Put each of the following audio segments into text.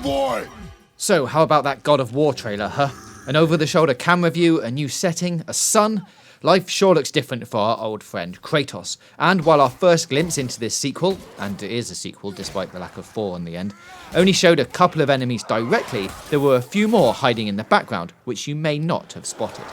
boy! So, how about that God of War trailer, huh? An over-the-shoulder camera view, a new setting, a sun? Life sure looks different for our old friend Kratos. And while our first glimpse into this sequel, and it is a sequel despite the lack of 4 in the end, only showed a couple of enemies directly, there were a few more hiding in the background, which you may not have spotted.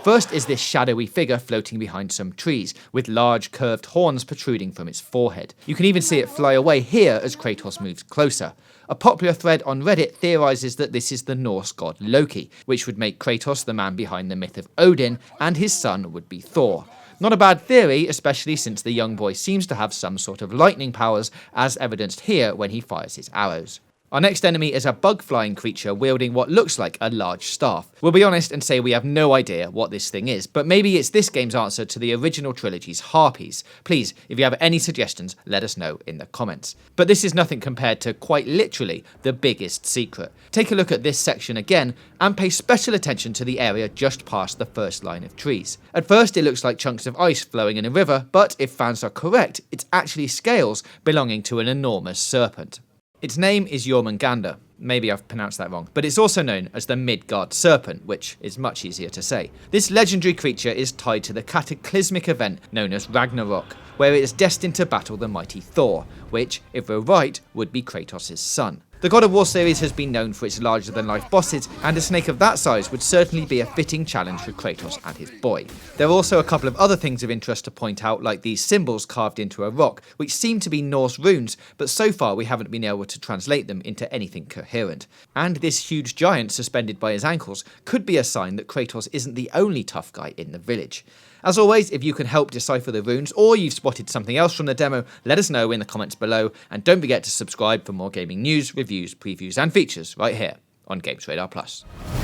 First is this shadowy figure floating behind some trees, with large curved horns protruding from its forehead. You can even see it fly away here as Kratos moves closer. A popular thread on Reddit theorizes that this is the Norse god Loki, which would make Kratos the man behind the myth of Odin, and his son would be Thor. Not a bad theory, especially since the young boy seems to have some sort of lightning powers, as evidenced here when he fires his arrows. Our next enemy is a bug-flying creature wielding what looks like a large staff. We'll be honest and say we have no idea what this thing is, but maybe it's this game's answer to the original trilogy's harpies. Please, if you have any suggestions, let us know in the comments. But this is nothing compared to, quite literally, the biggest secret. Take a look at this section again, and pay special attention to the area just past the first line of trees. At first it looks like chunks of ice flowing in a river, but if fans are correct, it's actually scales belonging to an enormous serpent. Its name is Jormungandr. Maybe I've pronounced that wrong, but it's also known as the Midgard Serpent, which is much easier to say. This legendary creature is tied to the cataclysmic event known as Ragnarok, where it is destined to battle the mighty Thor, which, if we're right, would be Kratos' son. The God of War series has been known for its larger-than-life bosses, and a snake of that size would certainly be a fitting challenge for Kratos and his boy. There are also a couple of other things of interest to point out, like these symbols carved into a rock, which seem to be Norse runes, but so far we haven't been able to translate them into anything coherent. And this huge giant suspended by his ankles could be a sign that Kratos isn't the only tough guy in the village. As always, if you can help decipher the runes, or you've spotted something else from the demo, let us know in the comments below, and don't forget to subscribe for more gaming news, reviews, previews and features right here on GamesRadar+.